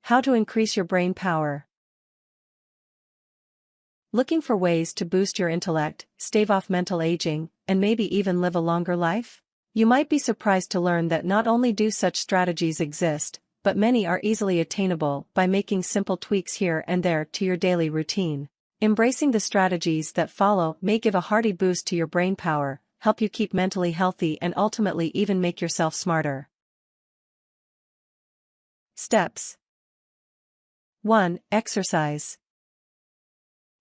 How to increase your brain power. Looking for ways to boost your intellect, stave off mental aging, and maybe even live a longer life? You might be surprised to learn that not only do such strategies exist, but many are easily attainable by making simple tweaks here and there to your daily routine. Embracing the strategies that follow may give a hearty boost to your brain power, help you keep mentally healthy, and ultimately even make yourself smarter. Steps. 1. Exercise.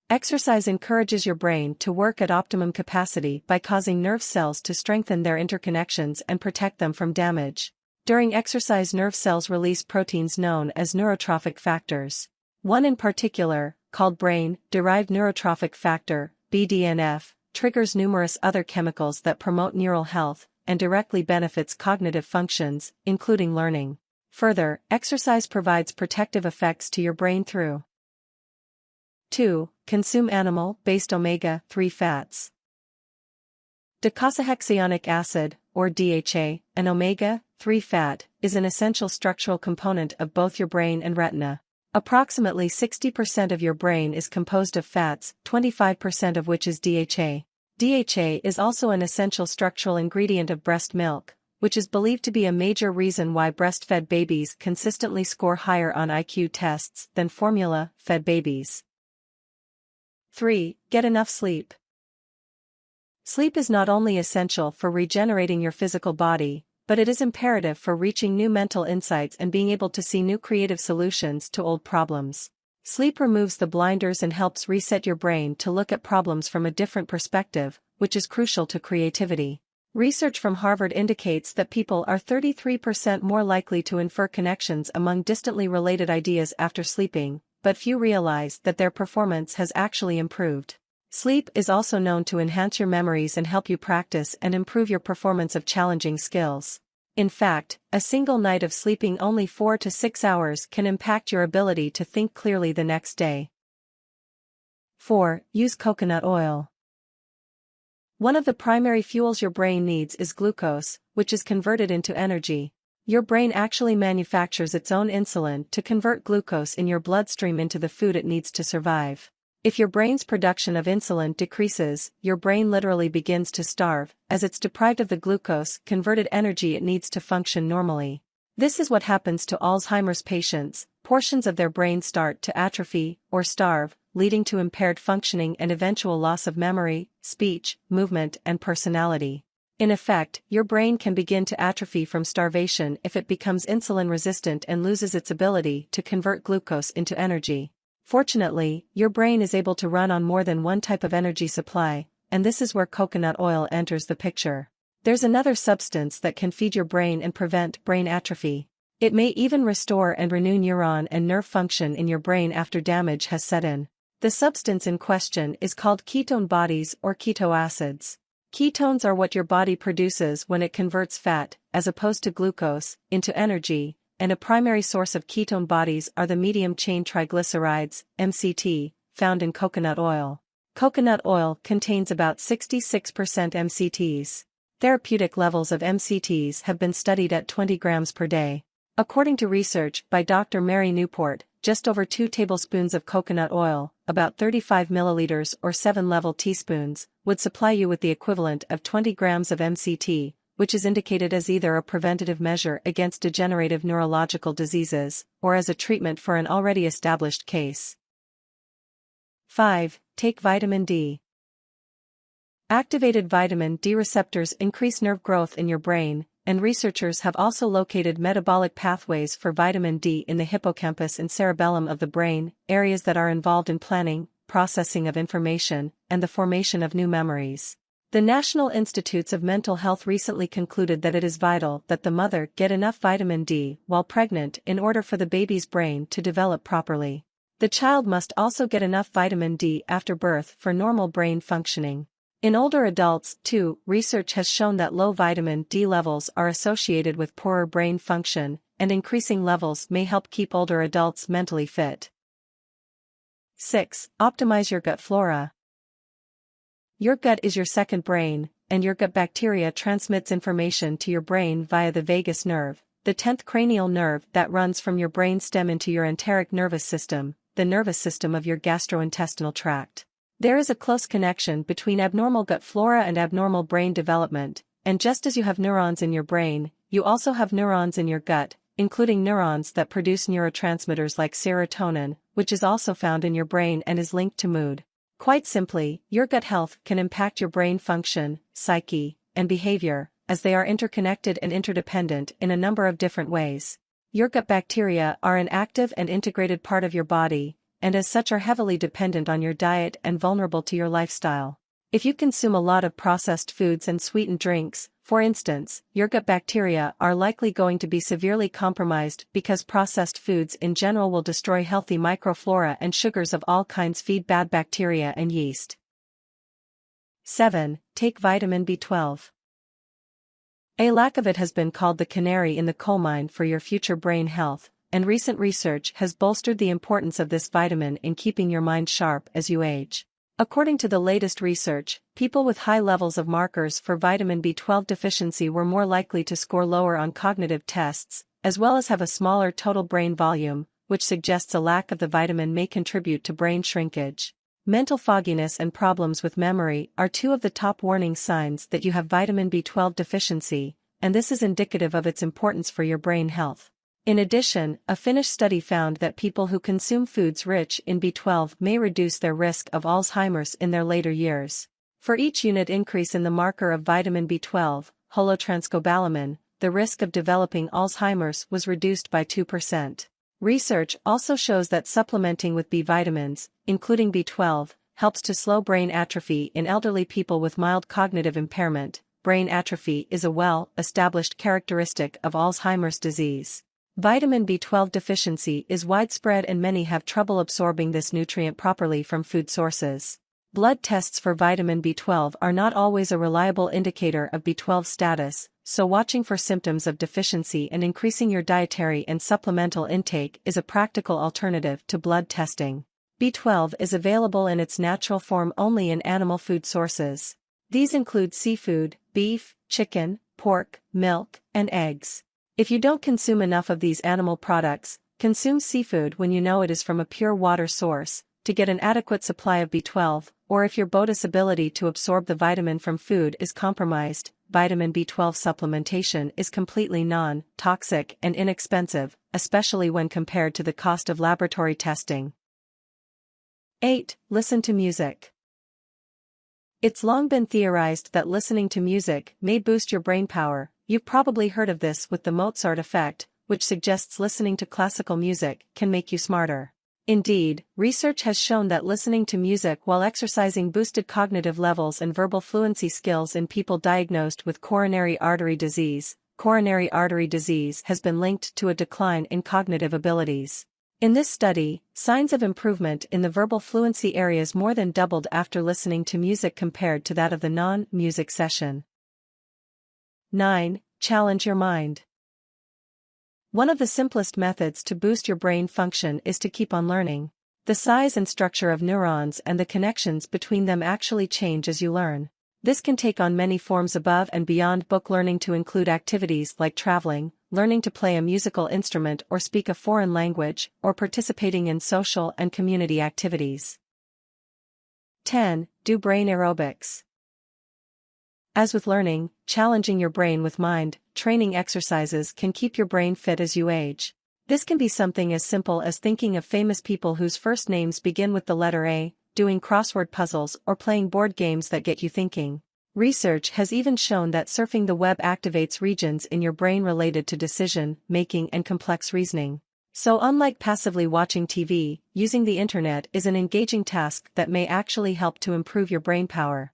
Exercise encourages your brain to work at optimum capacity by causing nerve cells to strengthen their interconnections and protect them from damage. During exercise, nerve cells release proteins known as neurotrophic factors. One in particular, called brain-derived neurotrophic factor, BDNF, triggers numerous other chemicals that promote neural health and directly benefits cognitive functions, including learning. Further, exercise provides protective effects to your brain through 2. Consume animal-based omega-3 fats. Docosahexaenoic acid, or DHA, an omega-3 fat, is an essential structural component of both your brain and retina. Approximately 60% of your brain is composed of fats, 25% of which is DHA. DHA is also an essential structural ingredient of breast milk, which is believed to be a major reason why breastfed babies consistently score higher on IQ tests than formula-fed babies. 3. Get enough sleep. Sleep is not only essential for regenerating your physical body, but it is imperative for reaching new mental insights and being able to see new creative solutions to old problems. Sleep removes the blinders and helps reset your brain to look at problems from a different perspective, which is crucial to creativity. Research from Harvard indicates that people are 33% more likely to infer connections among distantly related ideas after sleeping, but few realize that their performance has actually improved. Sleep is also known to enhance your memories and help you practice and improve your performance of challenging skills. In fact, a single night of sleeping only 4 to 6 hours can impact your ability to think clearly the next day. 4. Use coconut oil. One of the primary fuels your brain needs is glucose, which is converted into energy. Your brain actually manufactures its own insulin to convert glucose in your bloodstream into the food it needs to survive. If your brain's production of insulin decreases, your brain literally begins to starve, as it's deprived of the glucose-converted energy it needs to function normally. This is what happens to Alzheimer's patients. Portions of their brain start to atrophy or starve, leading to impaired functioning and eventual loss of memory, speech, movement, and personality. In effect, your brain can begin to atrophy from starvation if it becomes insulin-resistant and loses its ability to convert glucose into energy. Fortunately, your brain is able to run on more than one type of energy supply, and this is where coconut oil enters the picture. There's another substance that can feed your brain and prevent brain atrophy. It may even restore and renew neuron and nerve function in your brain after damage has set in. The substance in question is called ketone bodies or keto acids. Ketones are what your body produces when it converts fat, as opposed to glucose, into energy, and a primary source of ketone bodies are the medium-chain triglycerides, MCT, found in coconut oil. Coconut oil contains about 66% MCTs. Therapeutic levels of MCTs have been studied at 20 grams per day. According to research by Dr. Mary Newport, just over 2 tablespoons of coconut oil, about 35 milliliters or 7 level teaspoons, would supply you with the equivalent of 20 grams of MCT, which is indicated as either a preventative measure against degenerative neurological diseases, or as a treatment for an already established case. 5. Take vitamin D. Activated vitamin D receptors increase nerve growth in your brain, and researchers have also located metabolic pathways for vitamin D in the hippocampus and cerebellum of the brain, areas that are involved in planning, processing of information, and the formation of new memories. The National Institutes of Mental Health recently concluded that it is vital that the mother get enough vitamin D while pregnant in order for the baby's brain to develop properly. The child must also get enough vitamin D after birth for normal brain functioning. In older adults, too, research has shown that low vitamin D levels are associated with poorer brain function, and increasing levels may help keep older adults mentally fit. 6. Optimize your gut flora. Your gut is your second brain, and your gut bacteria transmits information to your brain via the vagus nerve, the 10th cranial nerve that runs from your brain stem into your enteric nervous system, the nervous system of your gastrointestinal tract. There is a close connection between abnormal gut flora and abnormal brain development, and just as you have neurons in your brain, you also have neurons in your gut, including neurons that produce neurotransmitters like serotonin, which is also found in your brain and is linked to mood. Quite simply, your gut health can impact your brain function, psyche, and behavior, as they are interconnected and interdependent in a number of different ways. Your gut bacteria are an active and integrated part of your body, and as such are heavily dependent on your diet and vulnerable to your lifestyle. If you consume a lot of processed foods and sweetened drinks, for instance, your gut bacteria are likely going to be severely compromised because processed foods in general will destroy healthy microflora and sugars of all kinds feed bad bacteria and yeast. 7. Take vitamin B12. A lack of it has been called the canary in the coal mine for your future brain health, and recent research has bolstered the importance of this vitamin in keeping your mind sharp as you age. According to the latest research, people with high levels of markers for vitamin B12 deficiency were more likely to score lower on cognitive tests, as well as have a smaller total brain volume, which suggests a lack of the vitamin may contribute to brain shrinkage. Mental fogginess and problems with memory are two of the top warning signs that you have vitamin B12 deficiency, and this is indicative of its importance for your brain health. In addition, a Finnish study found that people who consume foods rich in B12 may reduce their risk of Alzheimer's in their later years. For each unit increase in the marker of vitamin B12, holotranscobalamin, the risk of developing Alzheimer's was reduced by 2%. Research also shows that supplementing with B vitamins, including B12, helps to slow brain atrophy in elderly people with mild cognitive impairment. Brain atrophy is a well-established characteristic of Alzheimer's disease. Vitamin B12 deficiency is widespread and many have trouble absorbing this nutrient properly from food sources. Blood tests for vitamin B12 are not always a reliable indicator of B12 status, so watching for symptoms of deficiency and increasing your dietary and supplemental intake is a practical alternative to blood testing. B12 is available in its natural form only in animal food sources. These include seafood, beef, chicken, pork, milk, and eggs. If you don't consume enough of these animal products, consume seafood when you know it is from a pure water source, to get an adequate supply of B12, or if your body's ability to absorb the vitamin from food is compromised, vitamin B12 supplementation is completely non-toxic and inexpensive, especially when compared to the cost of laboratory testing. 8. Listen to music. It's long been theorized that listening to music may boost your brain power. You've probably heard of this with the Mozart Effect, which suggests listening to classical music can make you smarter. Indeed, research has shown that listening to music while exercising boosted cognitive levels and verbal fluency skills in people diagnosed with coronary artery disease. Coronary artery disease has been linked to a decline in cognitive abilities. In this study, signs of improvement in the verbal fluency areas more than doubled after listening to music compared to that of the non-music session. 9. Challenge your mind. One of the simplest methods to boost your brain function is to keep on learning. The size and structure of neurons and the connections between them actually change as you learn. This can take on many forms above and beyond book learning to include activities like traveling, learning to play a musical instrument or speak a foreign language, or participating in social and community activities. 10. Do brain aerobics. As with learning, challenging your brain with mind training exercises can keep your brain fit as you age. This can be something as simple as thinking of famous people whose first names begin with the letter A, doing crossword puzzles or playing board games that get you thinking. Research has even shown that surfing the web activates regions in your brain related to decision making and complex reasoning. So unlike passively watching TV, using the internet is an engaging task that may actually help to improve your brain power.